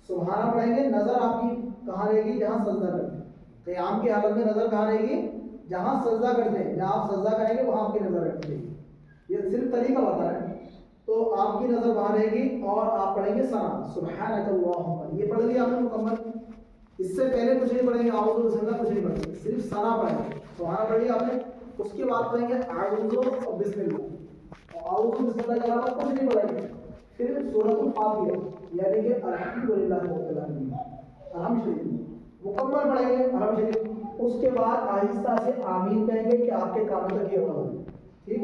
سبحانہ پڑھیں گے، نظر آپ کی کہاں رہے گی؟ جہاں سجدہ کرتے ہیں. قیام کی حالت میں نظر کہاں رہے گی؟ جہاں سجدہ کرتے ہیں. جہاں آپ سجدہ کریں گے وہاں آپ کی نظر رہے گی. یہ صرف طریقہ بتا رہے ہیں. تو آپ کی نظر وہاں رہے گی اور آپ پڑھیں گے ثنا سبحانک اللہم. یہ پڑھ لیا آپ نے مکمل. اس سے پہلے کچھ نہیں پڑھیں گے، اعوذ بسم اللہ کچھ نہیں پڑھیں گے، صرف ثنا پڑھیں گے. سبحانہ پڑھ لیا آپ نے. اس کے بعد پڑھیں گے اعوذ اور بسم اللہ. اعوذ بسم اللہ کے علاوہ کچھ نہیں پڑھیں گے، صرف سورۃ الفاتحہ یعنی کہ الحمدللہ رب العالمین الحمد شریف مکمل پڑھیں گے الحمد شریف. اس کے بعد آہستہ سے آمین کہیں گے کہ آپ کے کانوں تک یہ ہوگا. ٹھیک،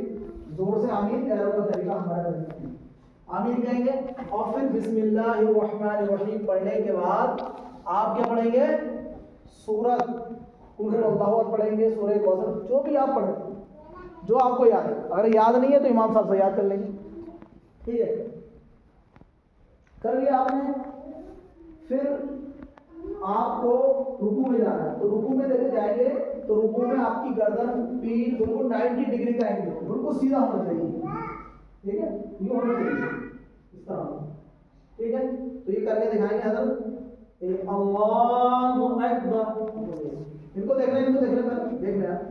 زور سے آمین. ایرو کا طریقہ ہمارا طریقہ ہے. آمین کہیں گے اور پھر بسم اللہ الرحمن الرحیم پڑھنے کے بعد آپ کیا پڑھیں گے؟ سورۃ قل هو اللہ احد پڑھیں گے، سورہ کوثر، جو بھی آپ پڑھیں جو آپ کو یاد ہے. اگر یاد نہیں ہے تو امام صاحب سے یاد کر لیں گے. ٹھیک ہے، کر لیا آپ نے. پھر آپ کو رکوع میں جانا ہے. تو رکوع میں دیکھے جائیں گے تو رکوع میں آپ کی گردن پیٹھ بالکل 90 ڈگری کا اینگل بالکل سیدھا ہونا چاہیے. ٹھیک ہے، یہ ہونا چاہیے اس طرح. ٹھیک ہے، تو یہ کر کے دکھائیں گے حضرت. اللہ اکبر. ان کو دیکھ لیں، ان کو دیکھ لیں، دیکھ لیں آپ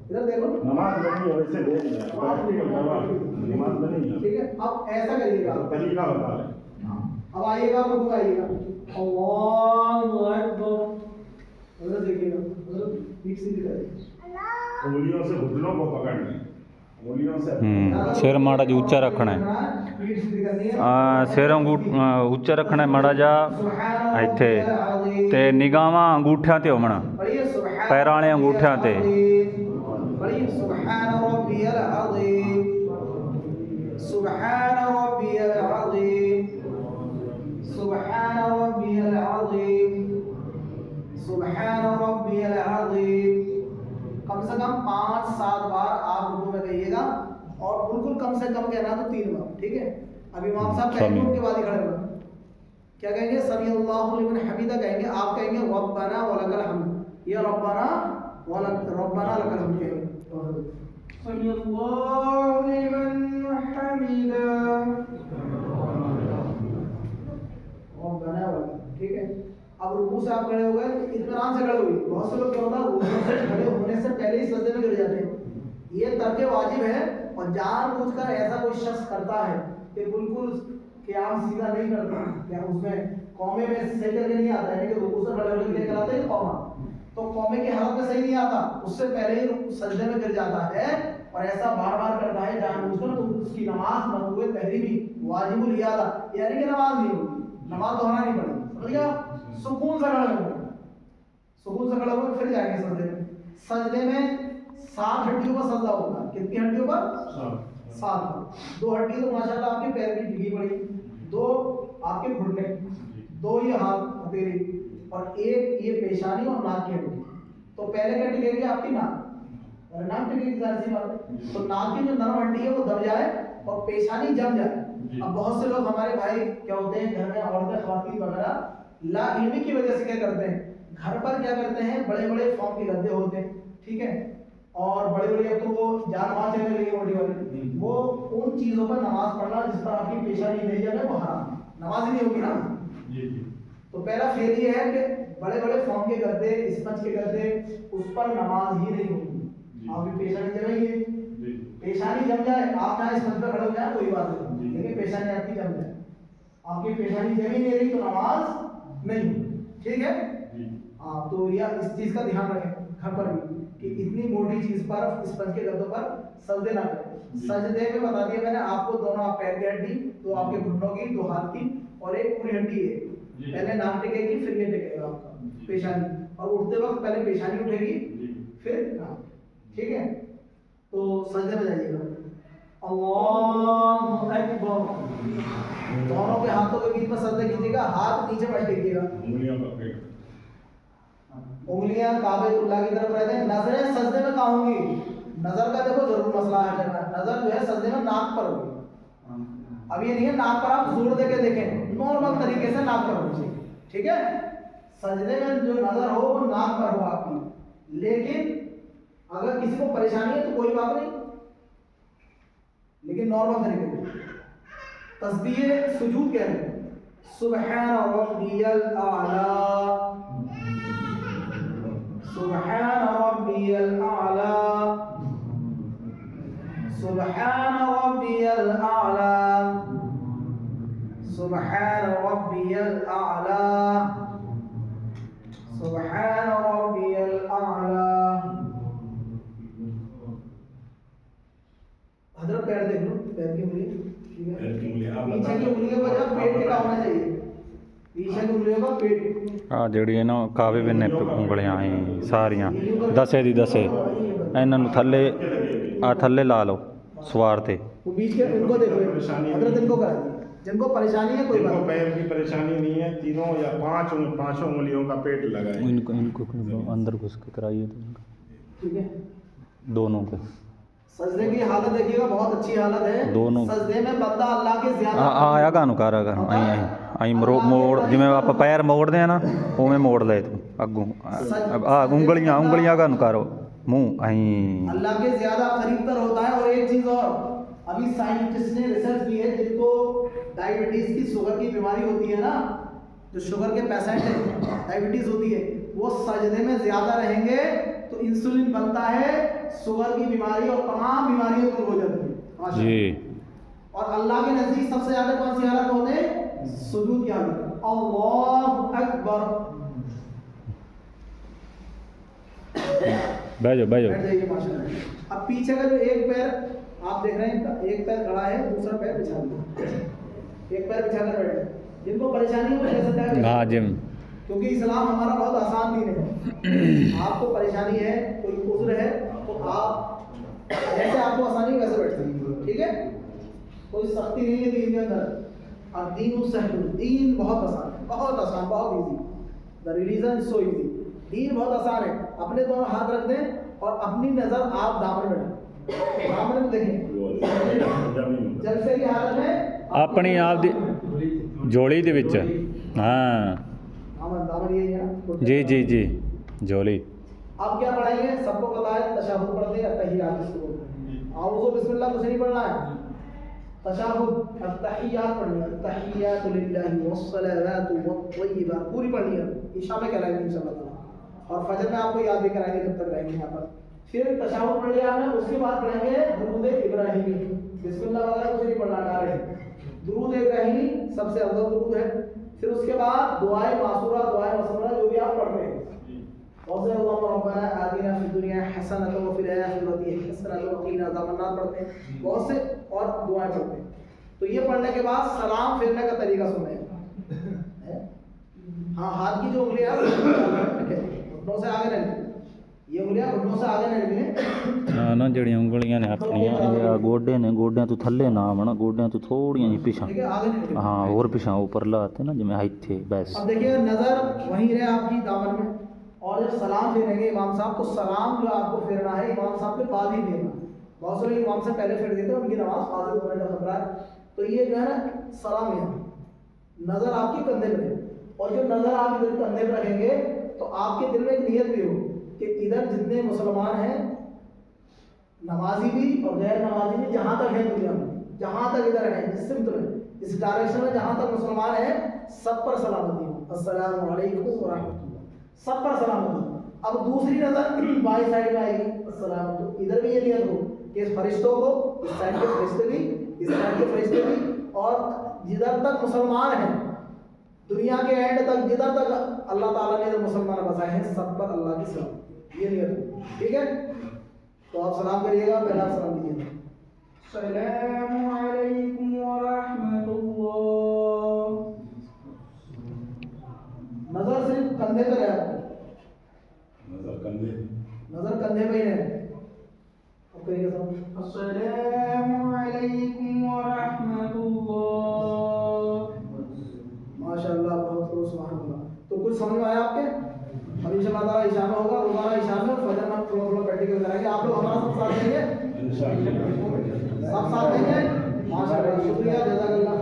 ادھر دیکھو. نماز بنی ہے ویسے دیکھ لیں. نماز بنی ہے. ٹھیک ہے، اب ایسا کریے گا، طریقہ بتا رہے ہیں. اب آئیے گا، رکوع آئیے گا. اللہ اکبر. ادھر دیکھیے گا، ادھر ٹھیک سیدھی کریں. انگلیوں سے گھٹنوں کو پکڑنا ہے. سر ماڑا جی اچا رکھنا ہے. سر اچا رکھنا ہے ماڑا جا ایتھے تے نگاہاں انگوٹھیاں تے ہونا، پیراں والے انگوٹھیاں تے. سبحان ربی العظیم سبحان ربی العظیم سبحان ربی العظیم سبحان ربی العظیم. کم سے کم 5-7 بار آپ رکوع میں کہیے گا اور بالکل کم سے کم کہنا تو 3 بار. ٹھیک ہے، اب امام صاحب کہیں گے، ان کے بعد ہی کھڑے ہونا. کیا کہیں گے؟ سمی اللہ لمن حمیدہ کہیں گے. آپ کہیں گے ربنا ولک الحمد. یہ ربنا لک الحمد کہیں گے. سمی اللہ لمن حمیدہ ربنا ولک. ٹھیک ہے، اب رکوع سے آپ کھڑے ہو گئے، اطمینان سے کھڑے ہوئے. بہت سے لوگ کیا ہوتا ہے رکوع سے کھڑے ہونے سے پہلے ہی سجدے میں گر جاتے ہیں. یہ ترک واجب ہے، اور جان بوجھ کر ایسا کوئی شخص کرتا ہے کہ بالکل قیام سیدھا نہیں کرتا، کیا اس میں قومے میں صحیح کر کے نہیں آتا ہے کہ رکوع سے کھڑے ہو کے کراتے ہیں قوما، تو قومے کی حالت میں صحیح نہیں آتا، اس سے پہلے ہی سجدے میں گر جاتا ہے اور ایسا بار بار کرتا ہے جان بوجھ کر، تو اس کی نماز مطلوب تحریمی واجب الادا یعنی کہ نماز نہیں ہوگی، نماز دہرانا نہیں پڑے گی. سمجھ گیا؟ سکون سے کھڑے ہو گئے، سکون سے کھڑے ہو گئے، پھر جائیں گے سجدے میں. سجدے میں 7 ہڈیوں پر سجدہ ہوگا. کتنی ہڈیوں پر؟ 7. 2 ہڈی تو ماشاءاللہ آپ کے پیر کی ڈگی پڑی، 2 آپ کے گھٹنے، 2 یہ ہاتھ ہتھیلی، اور 1 یہ پیشانی اور ناک کی ہڈی. تو پہلے کیا ٹکے گی؟ آپ کی ناک. اور ناک ٹکے گی ظاہر سی بات ہے. تو ناک کی جو نرم ہڈی ہے وہ دب جائے اور پیشانی جم جائے. اب بہت سے لوگ ہمارے بھائی کیا ہوتے ہیں گھر میں، عورتیں خواتین وغیرہ لا علمی کی وجہ سے کیا کرتے ہیں، گھر پر کیا کرتے ہیں، بڑے بڑے فارم کے گدے ہوتے ہیں. ٹھیک ہے، اور بڑے بڑے اب تو وہ جانواز چلنے لگے موٹی والے، وہ ان چیزوں پر نماز پڑھنا جس پر آپ کی پیشانی نہیں جائے وہ حرام، نماز ہی نہیں ہوگی نا. تو پہلا فیل یہ ہے کہ بڑے بڑے فارم کے گدے، اسپنج کے گدے، اس پر نماز ہی نہیں ہوگی. آپ کی پیشانی جمے گی، پیشانی جم جائے، آپ جہاں اسپنج پہ کھڑے ہو جائیں کوئی بات نہیں، لیکن پیشانی آپ کی جم جائے، آپ کی پیشانی جمی نہیں رہی تو نماز نہیں ہوگی. ٹھیک ہے، ہاں. تو یہ اس چیز کا دھیان رکھیں گھر پر بھی کہ اتنی موٹی چیز پر، اسپنج کے گدوں پر سجدے نہ کریں. سجدے میں بتا دیا میں نے آپ کو، دونوں آپ پیر کی ہڈی، 2 آپ کے گھٹنوں کی، 2 ہاتھ کی، اور 1 پوری ہڈی ہے. پہلے ناک ٹکے گی، پھر یہ ٹکے گا آپ کا پیشانی، اور اٹھتے وقت پہلے پیشانی اٹھے گی پھر ناک. ٹھیک ہے، تو سجدے میں جائیے گا. اللہ اکبر. دونوں کے ہاتھوں کے بیچ میں سجدے کیجیے گا، ہاتھ نیچے مت ٹیکیے گا، انگلیاں کعبۃ اللہ کی طرف رہتے ہیں. نظریں سجدے میں کہاں ہوں گی؟ نظر کا دیکھو ضرور مسئلہ ہے، نظر جو ہے سجدے میں ناک پر ہوگی. اب یہ نہیں ہے ناک پر آپ زور دے کے دیکھیں، نارمل طریقے سے ناک پر ہونی چاہیے. ٹھیک ہے، سجدے میں جو نظر ہو وہ ناک پر ہو آپ کی. لیکن اگر کسی کو پریشانی ہے تو کوئی بات نہیں، لیکن نارمل طریقے سے. تسبیح سجود کہہ رہے ہیں، سبحان ربی الاعلی، سبحان ربی الاعلی، سبحان ربی الاعلی، سبحان ربی الاعلی، سبحان ربی الاعلی۔ حضرت پیر دیکھ لو، پیر کی انگلی، پیچھے کی انگلیوں کا جب پیٹ ٹکا ہونا چاہیے، پیچھے کی انگلیوں کا پیٹ۔ ਆ ਜਿਹੜੀ ਨਾ ਕਾਵੇ ਬਿੰਨੇ ਉਂਗਲੀਆਂ ਸੀ ਸਾਰੀਆਂ ਦਸੇ ਦੀ ਦਸੇ, ਇਹਨਾਂ ਨੂੰ ਥੱਲੇ ਆ ਥੱਲੇ ਲਾ ਲਓ ਸਵਾਰ ਤੇ। وہ بیچ کے ان کو دیکھو، حضرت ان کو کرا دیے جن کو پریشانی ہے، کوئی بات نہیں، پیر کی پریشانی نہیں ہے، تینوں یا پانچوں انگلیوں کا پیٹ لگا ہے۔ ان کو اندر گھس کے کرائیے ٹھیک ہے۔ دونوں کو۔ سجدے کی حالت دیکھیے گا، بہت اچھی حالت ہے دونوں سجدے میں بندہ اللہ کے زیادہ ਆਇਆ ਗਾ ਨੂੰ ਕਰ ਅਗਾ ਐਂ ਮੋੜ, ਜਿਵੇਂ ਆਪਾਂ ਪੈਰ ਮੋੜਦੇ ਆ ਨਾ ਉਵੇਂ ਮੋੜ ਲੈ ਤੂੰ ਅੱਗੋਂ। ਆ ਉਂਗਲੀਆਂ ਗਾ ਨੂੰ ਕਰ ਮੂੰਹ ਐਂ। اللہ کے زیادہ قریب تر ہوتا ہے۔ اور ایک چیز اور، ابھی سائنٹسٹ نے ریسرچ کی ہے، جن کو ڈائبٹیز کی شوگر کی بیماری ہوتی ہے نا، جو شوگر کے پیشنٹ ہیں، ڈائبٹیز ہوتی ہے، وہ سجدے میں زیادہ رہیں گے تو انسولین بنتا ہے، شوگر کی بیماری اور تمام بیماریاں دور ہو جاتی ہیں جی۔ اور اللہ کے نزدیک سب سے زیادہ کون سی حالت ہوتے ہیں؟ سجود کی حالت۔ اللہ اکبر، بیٹھ جاؤ بیٹھ بیٹھ جائیے ماشاءاللہ۔ اب پیچھے کا جو ایک پیر آپ دیکھ رہے ہیں، ایک پیر کھڑا ہے، دوسرا پیر بچھا دیا، ایک پیر بچھا کر بیٹھے۔ جن کو پریشانی ہو وہ لے سکتا ہے، ہاں جی، کیونکہ اسلام ہمارا بہت آسان دین ہے۔ آپ کو پریشانی ہے، کوئی عذر ہے، تو آپ جیسے آپ کو آسانی ہے ویسے بیٹھ سکتے، ٹھیک ہے؟ کوئی سختی نہیں ہے دین کے اندر۔ اور دین سہل، دین بہت آسان ہے، بہت آسان، بہت easy. The religion is so easy, دین بہت آسان ہے۔ اپنے دونوں ہاتھ رکھ دیں اور اپنی نظر آپ دامن میں ڈالیں، دامن میں دیکھیں، جلسے کی حالت میں ਆਪਣੀ ਆਪ ਦੀ ਜੋਲੀ ਦੇ ਵਿੱਚ। ਹਾਂ دامن یہ ہے نا۔ ਜੀ ਜੀ ਜੀ ਜੋਲੀ۔ آپ کیا پڑھائیں گے؟ سب کو پتا ہے، تشہد پڑھتے ہیں، التحیات جس کو بولتے ہیں۔ اعوذ بسم اللہ کچھ نہیں پڑھنا ہے، تشہد التحیات پڑھنی ہے، التحیات للہ والصلوات والطیبات پوری پڑھنی ہے، عشاء میں کہلائیں گے انشاءاللہ تعالیٰ، اور فجر میں آپ کو یاد بھی کرائیں گے جب تک رہیں گے یہاں پر۔ پھر تشہد پڑھ لیا آپ نے، اس کے بعد پڑھیں گے درود ابراہیمی، بسم اللہ وغیرہ کچھ نہیں پڑھنا، ڈائریکٹ درود ابراہیمی سب سے افضل درود ہے۔ پھر اس کے بعد دعائے معصورہ، دعائے مسورہ جو بھی آپ پڑھتے ہیں، وصلی اللہ ربنا آتنا فی الدنیا حسنۃ وفی الآخرۃ حسنۃ وقنا عذاب النار پڑھتے ہیں، بہت سے اور دعائیں پڑھتے ہیں۔ تو یہ پڑھنے کے بعد سلام پھیرنے کا طریقہ سنیں۔ ہاں، ہاتھ کی جو انگلیاں ہیں گھٹنوں سے آگے نہ نکلیں، یہ انگلیاں گھٹنوں سے آگے نہ نکلیں۔ ਹਾਂ ਨਾ ਜਿਹੜੀਆਂ ਉਂਗਲੀਆਂ ਨੇ ਆਪਣੀਆਂ ਇਹ ਆ ਗੋਡੇ ਨੇ, ਗੋਡਿਆਂ ਤੋਂ ਥੱਲੇ ਨਾ ਆਵਣ, ਗੋਡਿਆਂ ਤੋਂ ਥੋੜੀਆਂ ਜਿਹੀ ਪਿਛਾਂ। ٹھیک ہے، آگے نہیں نکلیں۔ ਹਾਂ ਹੋਰ ਪਿਛਾਂ ਉੱਪਰ ਲਾਤੇ ਨਾ ਜਿਵੇਂ ਇੱਥੇ ਬਸ। اب دیکھیے نظر وہیں رہے آپ کی دامن میں، اور جب سلام پھیریں گے امام صاحب تو سلام جو آپ کو پھیرنا ہے امام صاحب کے بعد ہی دینا۔ بہت سے لوگ امام سے پہلے پھیر دیتے ہیں، ان کی نماز فاسد ہونے کا خطرہ ہے۔ تو یہ جو ہے نا سلام ہے، نظر آپ کی کندھے پہ ہے، اور جو نظر آپ ادھر کندھے پہ رکھیں گے تو آپ کے دل میں ایک نیت بھی ہو کہ ادھر جتنے مسلمان ہیں، نمازی بھی اور غیر نمازی بھی، جہاں تک ہیں دنیا میں، جہاں تک ادھر ہیں، اس سمت میں، اس ڈائریکشن میں جہاں تک مسلمان ہیں، سب پر سلامتی ہو، السلام علیکم ورحمۃ اللہ، سب پر سلامتی۔ اب دوسری نظر بائیں سائڈ میں آئے گی، السلام، تو ادھر بھی یہ نیت ہو کہ اس فرشتوں کو، اس سائڈ کے فرشتے بھی، اس سائڈ کے فرشتے بھی، اور جدھر تک مسلمان ہیں دنیا کے اینڈ تک، جدھر تک اللہ تعالیٰ نے مسلمان بسائے ہیں، سب پر اللہ کی سلامتی، یہ نیت ہو، ٹھیک ہے؟ تو آپ سلام کریے گا، پہلا سلام دیجیے گا، السلام علیکم ورحمۃ اللہ۔ نظر صرف کندھے پہ رہے، نظر کندھے پہ ہی رہے۔ اب کریے گا السلام علیکم ورحمۃ اللہ۔ ماشاء اللہ، بہت خوب، سبحان اللہ۔ تو کچھ سمجھ میں آیا آپ کے؟ ابھی ان شاء اللہ تعالیٰ عشاء میں ہوگا، روزانہ عشاء میں فجر میں تھوڑا تھوڑا پریکٹیکل کریں گے۔ آپ لوگ ہمارا سب ساتھ دیں گے، سب ساتھ دیں گے، ماشاء اللہ، شکریہ، جزاک اللہ۔